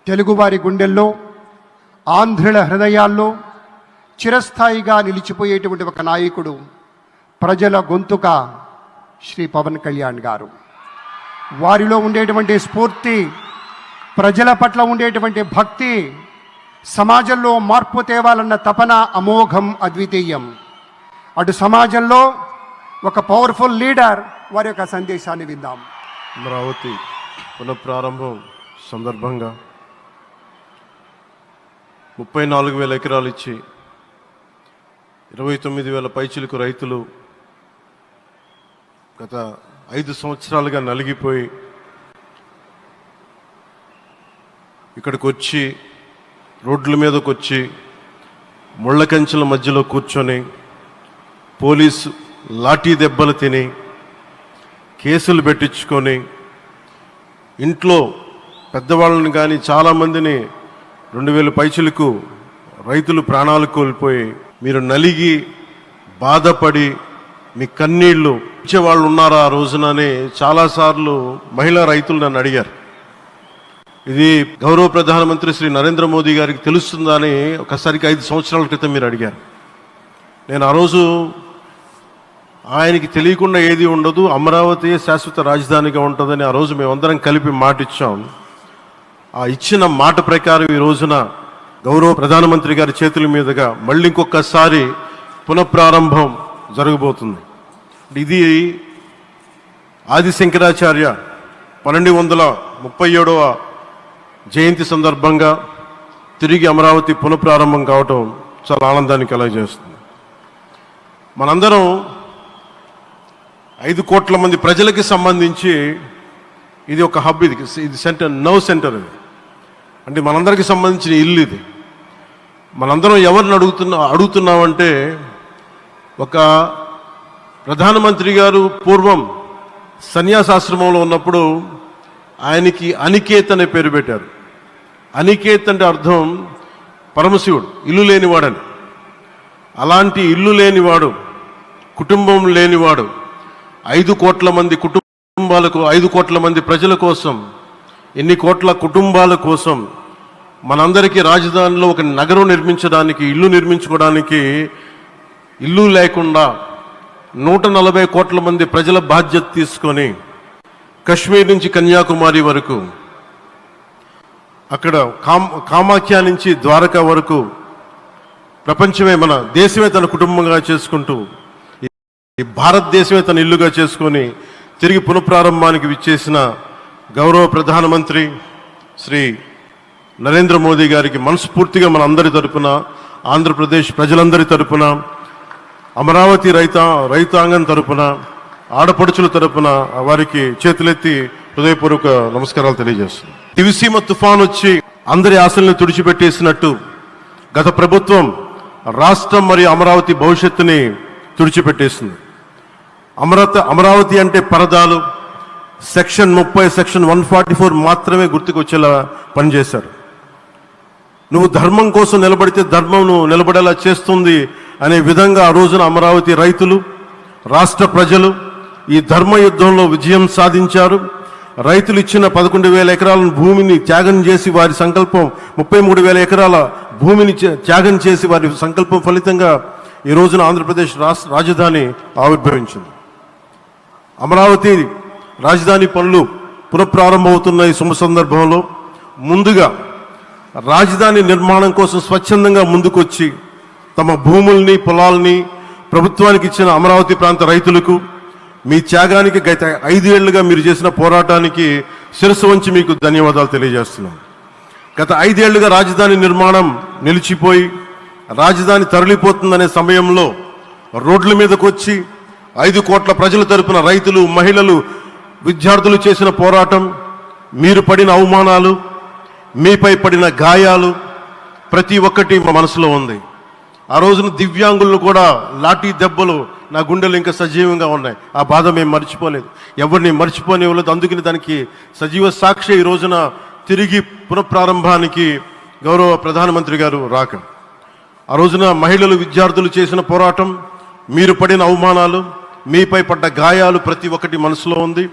తెలుగువారి గుండెల్లో, ఆంధ్రుల హృదయాల్లో చిరస్థాయిగా నిలిచిపోయేటువంటి ఒక నాయకుడు, ప్రజల గొంతుక శ్రీ పవన్ కళ్యాణ్ గారు. వారిలో ఉండేటువంటి స్ఫూర్తి, ప్రజల పట్ల ఉండేటువంటి భక్తి, సమాజంలో మార్పు తేవాలన్న తపన అమోఘం, అద్వితీయం. అటు సమాజంలో ఒక పవర్ఫుల్ లీడర్, వారి యొక్క సందేశాన్ని విందాం. అమరావతి పునఃప్రారంభం సందర్భంగా 34,000 ఎకరాలు ఇచ్చి 29,000 పైచిలకు రైతులు గత 5 సంవత్సరాలుగా నలిగిపోయి ఇక్కడికి వచ్చి, రోడ్ల మీదకి వచ్చి, ముళ్ళ కంచెల మధ్యలో కూర్చొని పోలీసు లాఠీ దెబ్బలు తిని, కేసులు పెట్టించుకొని, ఇంట్లో పెద్దవాళ్ళని కానీ చాలామందిని 2,000 పైచిలకు రైతులు ప్రాణాలు కోల్పోయి, మీరు నలిగి బాధపడి మీ కన్నీళ్లు ఇచ్చేవాళ్ళు ఉన్నారా ఆ రోజునని చాలాసార్లు మహిళా రైతులు నన్ను అడిగారు. ఇది గౌరవ ప్రధానమంత్రి శ్రీ నరేంద్ర మోదీ గారికి తెలుస్తుందా అని ఒకసారికి 5 సంవత్సరాల క్రితం మీరు అడిగారు. నేను ఆ రోజు ఆయనకి తెలియకుండా ఏది ఉండదు, అమరావతి శాశ్వత రాజధానిగా ఉంటుందని ఆ రోజు మేమందరం కలిపి మాట ఇచ్చాం. ఆ ఇచ్చిన మాట ప్రకారం ఈ రోజున గౌరవ ప్రధానమంత్రి గారి చేతుల మీదుగా మళ్ళీ ఇంకొకసారి పునఃప్రారంభం జరగబోతుంది. ఇది ఆది శంకరాచార్య 1237వ జయంతి సందర్భంగా తిరిగి అమరావతి పునఃప్రారంభం కావటం చాలా ఆనందాన్ని కలగజేస్తుంది. మనందరం 5 కోట్ల మంది ప్రజలకి సంబంధించి ఇది ఒక హబ్, ఇది సెంటర్, నవ్ సెంటర్. ఇది అంటే మనందరికి సంబంధించిన ఇల్లు. ఇది మనందరం ఎవరిని అడుగుతున్నామంటే, ఒక ప్రధానమంత్రి గారు పూర్వం సన్యాసాశ్రమంలో ఉన్నప్పుడు ఆయనకి అనికేత్ అనే పేరు పెట్టారు. అనికేత్ అంటే అర్థం పరమశివుడు, ఇల్లు లేనివాడని. అలాంటి ఇల్లు లేనివాడు, కుటుంబం లేనివాడు 5 కోట్ల మంది కుటుంబాలకు, 5 కోట్ల మంది ప్రజల కోసం, ఎన్ని కోట్ల కుటుంబాల కోసం మనందరికీ రాజధానిలో ఒక నగరం నిర్మించడానికి, ఇల్లు నిర్మించుకోవడానికి ఇల్లు లేకుండా 140 కోట్ల మంది ప్రజల బాధ్యత తీసుకొని కశ్మీర్ నుంచి కన్యాకుమారి వరకు, అక్కడ కామాఖ్య నుంచి ద్వారకా వరకు ప్రపంచమే, మన దేశమే తన కుటుంబంగా చేసుకుంటూ, ఈ భారతదేశమే తన ఇల్లుగా చేసుకొని తిరిగి పునఃప్రారంభానికి విచ్చేసిన గౌరవ ప్రధానమంత్రి శ్రీ నరేంద్ర మోదీ గారికి మనస్ఫూర్తిగా మన అందరి తరపున, ఆంధ్రప్రదేశ్ ప్రజలందరి తరపున, అమరావతి రైతాంగం తరపున, ఆడపడుచుల తరపున వారికి చేతులెత్తి హృదయపూర్వక నమస్కారాలు తెలియజేస్తున్నాను. దివిసీమ తుఫాన్ వచ్చి అందరి ఆశల్ని తుడిచిపెట్టేసినట్టు గత ప్రభుత్వం రాష్ట్రం మరియు అమరావతి భవిష్యత్తుని తుడిచిపెట్టేసింది. అమరావతి అంటే పరదాలు, సెక్షన్ 30, సెక్షన్ 144 మాత్రమే గుర్తుకొచ్చేలా పనిచేశారు. నువ్వు ధర్మం కోసం నిలబడితే ధర్మం నువ్వు నిలబడేలా చేస్తుంది అనే విధంగా ఆ రోజున అమరావతి రైతులు, రాష్ట్ర ప్రజలు ఈ ధర్మ యుద్ధంలో విజయం సాధించారు. రైతులు ఇచ్చిన 11,000 ఎకరాల భూమిని త్యాగం చేసి, వారి సంకల్పం 33,000 ఎకరాల భూమిని త్యాగం చేసి, వారి సంకల్పం ఫలితంగా ఈ రోజున ఆంధ్రప్రదేశ్ రాజధాని ఆవిర్భవించింది. అమరావతి రాజధాని పనులు పునఃప్రారంభమవుతున్న ఈ శుభ సందర్భంలో ముందుగా రాజధాని నిర్మాణం కోసం స్వచ్ఛందంగా ముందుకొచ్చి తమ భూముల్ని, పొలాల్ని ప్రభుత్వానికి ఇచ్చిన అమరావతి ప్రాంత రైతులకు, మీ త్యాగానికి గత 5 ఏళ్లుగా మీరు చేసిన పోరాటానికి శిరస్సు వంచి మీకు ధన్యవాదాలు తెలియజేస్తున్నాం. గత 5 ఏళ్లుగా రాజధాని నిర్మాణం నిలిచిపోయి రాజధాని తరలిపోతుందనే సమయంలో రోడ్ల మీదకు వచ్చి 5 కోట్ల ప్రజల తరపున రైతులు, మహిళలు, విద్యార్థులు చేసిన పోరాటం, మీరు పడిన అవమానాలు, మీపై పడిన గాయాలు ప్రతి ఒక్కటి మా మనసులో ఉంది. ఆ రోజున దివ్యాంగులను కూడా లాఠీ దెబ్బలు నా గుండెలు ఇంకా సజీవంగా ఉన్నాయి. ఆ బాధ మేము మర్చిపోలేదు, ఎవరిని మర్చిపోనివ్వలేదు. అందుకని దానికి సజీవ సాక్షి ఈ రోజున తిరిగి పునఃప్రారంభానికి గౌరవ ప్రధానమంత్రి గారు రాక, ఆ రోజున మహిళలు, విద్యార్థులు చేసిన పోరాటం, మీరు పడిన అవమానాలు, మీపై పడ్డ గాయాలు ప్రతి ఒక్కటి మనసులో ఉంది.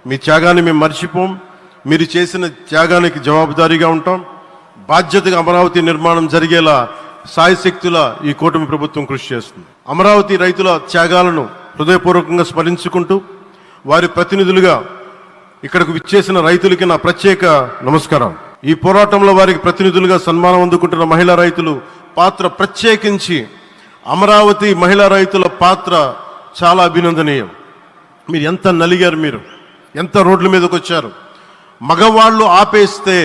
మీ త్యాగాన్ని మేము మర్చిపోం. మీరు చేసిన త్యాగానికి జవాబుదారీగా ఉంటాం. బాధ్యతగా అమరావతి నిర్మాణం జరిగేలా సాయశక్తుల ఈ కూటమి ప్రభుత్వం కృషి చేస్తుంది. అమరావతి రైతుల త్యాగాలను హృదయపూర్వకంగా స్మరించుకుంటూ వారి ప్రతినిధులుగా ఇక్కడకు విచ్చేసిన రైతులకి నా ప్రత్యేక నమస్కారం. ఈ పోరాటంలో వారికి ప్రతినిధులుగా సన్మానం అందుకుంటున్న మహిళా రైతులు పాత్ర, ప్రత్యేకించి అమరావతి మహిళా రైతుల పాత్ర చాలా అభినందనీయం. మీరు ఎంత నలిగారు, మీరు ఎంత రోడ్ల మీదకి వచ్చారు. మగవాళ్ళు ఆపేస్తే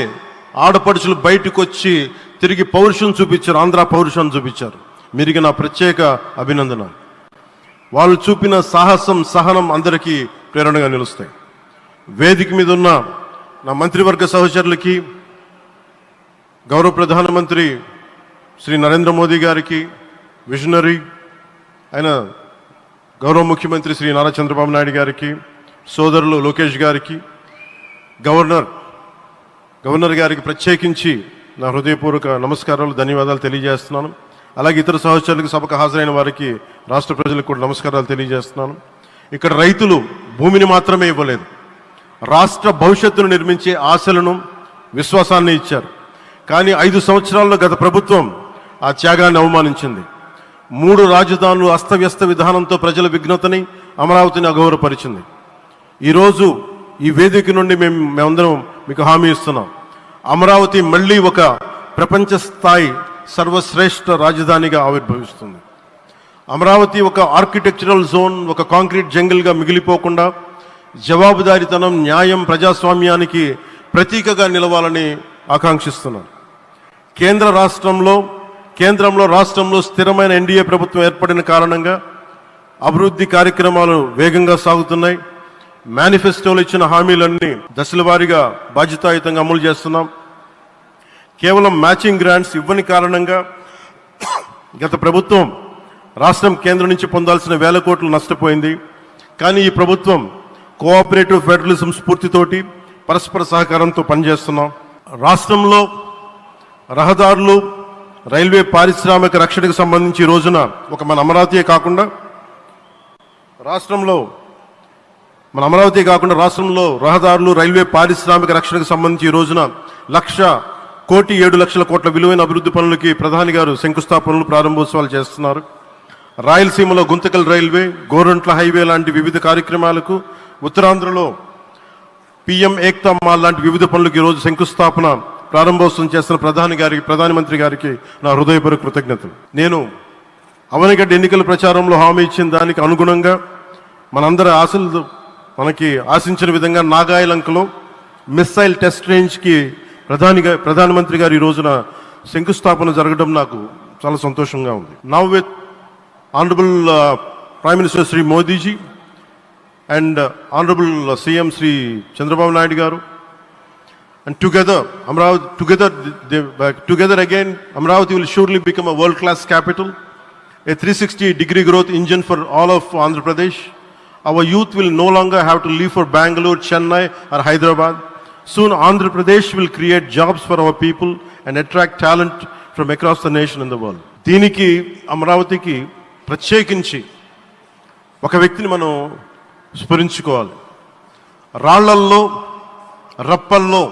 ఆడపడుచులు బయటకు వచ్చి తిరిగి పౌరుషం చూపించారు, ఆంధ్ర పౌరుషం చూపించారు. మీరికి నా ప్రత్యేక అభినందన. వాళ్ళు చూపిన సాహసం, సహనం అందరికీ ప్రేరణగా నిలుస్తాయి. వేదిక మీద ఉన్న నా మంత్రివర్గ సహచరులకి, గౌరవ ప్రధానమంత్రి శ్రీ నరేంద్ర మోదీ గారికి, విజనరీ అయిన గౌరవ ముఖ్యమంత్రి శ్రీ నారా చంద్రబాబు నాయుడు గారికి, సోదరులు లోకేష్ గారికి, గవర్నర్ గారికి ప్రత్యేకించి నా హృదయపూర్వక నమస్కారాలు, ధన్యవాదాలు తెలియజేస్తున్నాను. అలాగే ఇతర సహచరులకు, సభకు హాజరైన వారికి, రాష్ట్ర ప్రజలకు కూడా నమస్కారాలు తెలియజేస్తున్నాను. ఇక్కడ రైతులు భూమిని మాత్రమే ఇవ్వలేదు, రాష్ట్ర భవిష్యత్తును నిర్మించే ఆశలను, విశ్వాసాన్ని ఇచ్చారు. కానీ 5 సంవత్సరాల్లో గత ప్రభుత్వం ఆ త్యాగాన్ని అవమానించింది. 3 రాజధానులు అస్తవ్యస్త విధానంతో ప్రజల విఘ్నతని, అమరావతిని అగౌరవపరిచింది. ఈరోజు ఈ వేదిక నుండి మేమందరం మీకు హామీ ఇస్తున్నాం, అమరావతి మళ్ళీ ఒక ప్రపంచ స్థాయి సర్వశ్రేష్ఠ రాజధానిగా ఆవిర్భవిస్తుంది. అమరావతి ఒక ఆర్కిటెక్చరల్ జోన్, ఒక కాంక్రీట్ జంగిల్గా మిగిలిపోకుండా జవాబుదారీతనం, న్యాయం, ప్రజాస్వామ్యానికి ప్రతీకగా నిలవాలని ఆకాంక్షిస్తున్నాను. కేంద్రంలో రాష్ట్రంలో స్థిరమైన ఎన్డీఏ ప్రభుత్వం ఏర్పడిన కారణంగా అభివృద్ధి కార్యక్రమాలు వేగంగా సాగుతున్నాయి. మేనిఫెస్టోలో ఇచ్చిన హామీలన్నీ దశల వారీగా బాధ్యతాయుతంగా అమలు చేస్తున్నాం. కేవలం మ్యాచింగ్ గ్రాంట్స్ ఇవ్వని కారణంగా గత ప్రభుత్వం రాష్ట్రం కేంద్రం నుంచి పొందాల్సిన 1000 కోట్లు నష్టపోయింది. కానీ ఈ ప్రభుత్వం కోఆపరేటివ్ ఫెడరలిజం స్ఫూర్తితోటి పరస్పర సహకారంతో పనిచేస్తున్నాం. రాష్ట్రంలో రహదారులు, రైల్వే, పారిశ్రామిక రక్షణకు సంబంధించి ఈ రోజున మన అమరావతి కాకుండా రాష్ట్రంలో రహదారులు, రైల్వే, పారిశ్రామిక రక్షణకు సంబంధించి ఈ రోజున 1,07,00,000 కోట్ల విలువైన అభివృద్ధి పనులకి ప్రధాని గారు శంకుస్థాపనలు, ప్రారంభోత్సవాలు చేస్తున్నారు. రాయలసీమలో గుంతకల్ రైల్వే, గోరంట్ల హైవే లాంటి వివిధ కార్యక్రమాలకు, ఉత్తరాంధ్రలో పిఎం ఏక్తా మాల్ లాంటి వివిధ పనులకు ఈరోజు శంకుస్థాపన, ప్రారంభోత్సవం చేస్తున్న ప్రధానమంత్రి గారికి నా హృదయపూర్వక కృతజ్ఞతలు. నేను అవనిగడ్డ ఎన్నికల ప్రచారంలో హామీ ఇచ్చిన దానికి అనుగుణంగా మనందరి ఆశలు మనకి ఆశించిన విధంగా నాగాయలంకలో మిస్సైల్ టెస్ట్ రేంజ్కి ప్రధానమంత్రి గారు ఈ రోజున శంకుస్థాపన జరగడం నాకు చాలా సంతోషంగా ఉంది. Now with honourable prime minister Shri Modiji and honourable CM Shri Chandrababu Naidu గారు, and together again Amravati will surely become a world class capital, a 360-degree growth engine for all of Andhra Pradesh. Our youth will no longer have to leave for Bangalore, Chennai or Hyderabad. Soon Andhra Pradesh will create jobs for our people and attract talent from across the nation and the world. దీనికి అమరావతికి ప్రత్యేకించి ఒక వ్యక్తిని మనం స్మరించుకోవాలి. రాళ్లల్లో, రప్పల్లో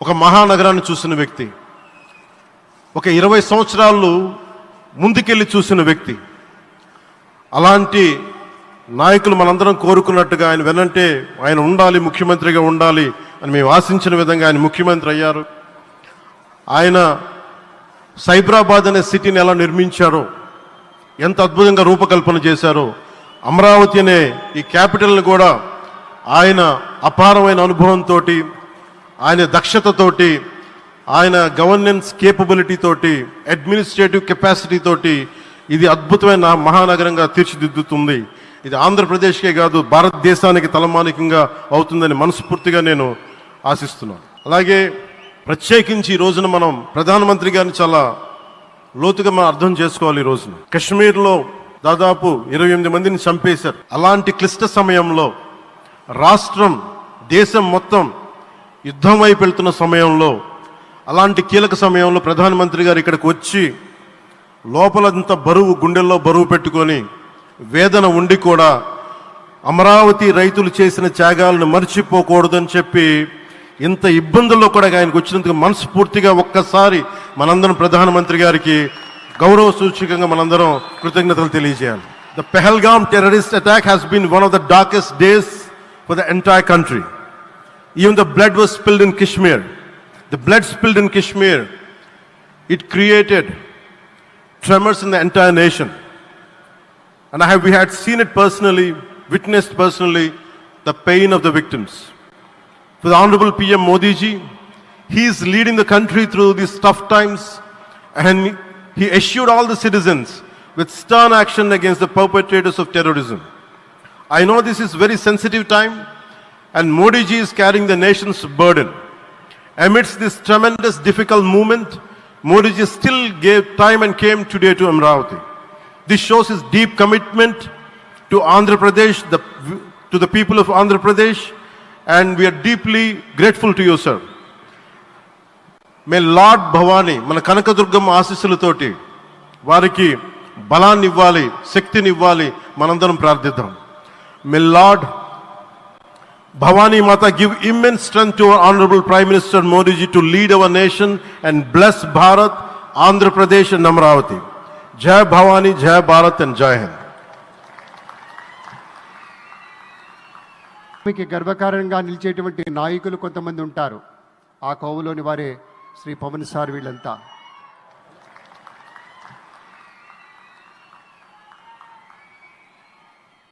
ఒక మహానగరాన్ని చూసిన వ్యక్తి, ఒక 20 సంవత్సరాలు ముందుకెళ్ళి చూసిన వ్యక్తి. అలాంటి నాయకులు మనందరం కోరుకున్నట్టుగా ఆయన వెనంటే ఆయన ఉండాలి, ముఖ్యమంత్రిగా ఉండాలి అని మేము ఆశించిన విధంగా ఆయన ముఖ్యమంత్రి అయ్యారు. ఆయన సైబరాబాద్ అనే సిటీని ఎలా నిర్మించారో, ఎంత అద్భుతంగా రూపకల్పన చేశారో, అమరావతి అనే ఈ క్యాపిటల్ని కూడా ఆయన అపారమైన అనుభవంతో, ఆయన దక్షతతోటి, ఆయన గవర్నెన్స్ కేపబిలిటీ తోటి, అడ్మినిస్ట్రేటివ్ కెపాసిటీ తోటి ఇది అద్భుతమైన మహానగరంగా తీర్చిదిద్దుతుంది. ఇది ఆంధ్రప్రదేశ్కే కాదు, భారతదేశానికి తలమానికంగా అవుతుందని మనస్ఫూర్తిగా నేను ఆశిస్తున్నాను. అలాగే ప్రత్యేకించి ఈ రోజున మనం ప్రధానమంత్రి గారిని చాలా లోతుగా మనం అర్థం చేసుకోవాలి. ఈ రోజున కశ్మీర్లో దాదాపు 28 మందిని చంపేశారు. అలాంటి క్లిష్ట సమయంలో రాష్ట్రం, దేశం మొత్తం యుద్ధం వైపు వెళ్తున్న సమయంలో, అలాంటి కీలక సమయంలో ప్రధానమంత్రి గారు ఇక్కడికి వచ్చి లోపలంత బరువు, గుండెల్లో బరువు పెట్టుకొని వేదన ఉండి కూడా అమరావతి రైతులు చేసిన త్యాగాలను మర్చిపోకూడదని చెప్పి ఇంత ఇబ్బందుల్లో కూడా ఆయనకు వచ్చినందుకు మనస్ఫూర్తిగా ఒక్కసారి మనందరం ప్రధానమంత్రి గారికి గౌరవ సూచకంగా మనందరం కృతజ్ఞతలు తెలియజేయాలి. The Pahalgam terrorist attack has been one of the darkest days for the entire country. Even the blood was spilled in Kashmir. The blood spilled in Kashmir, it created tremors in the entire nation. And we had seen it personally, witnessed personally, the pain of the victims. For the Honorable PM Modi ji, he is leading the country through these tough times, and he assured all the citizens with stern action against the perpetrators of terrorism. I know this is very sensitive time, and Modi ji is carrying the nation's burden. Amidst this tremendous difficult movement, Modi ji still gave time and came today to Amravati. This shows his deep commitment to Andhra Pradesh, to the people of Andhra Pradesh, and we are deeply grateful to you, sir. May Lord Bhavani, మన కనకదుర్గమ్మ ఆశీస్సులతోటి వారికి బలాన్ని ఇవ్వాలి, శక్తిని ఇవ్వాలి, మనందరం ప్రార్థిద్దాం. May Lord Bhavani Mata give immense strength to our Honorable Prime Minister Modi ji to lead our nation and bless Bharat, Andhra Pradesh and Amravati. Jai Bhavani, Jai Bharat and Jai Hind. మీకు గర్వకారణంగా నిలిచేటువంటి నాయకులు కొంతమంది ఉంటారు. ఆ కోవలోని వారే Shri Pawan sir వీళ్ళంతా.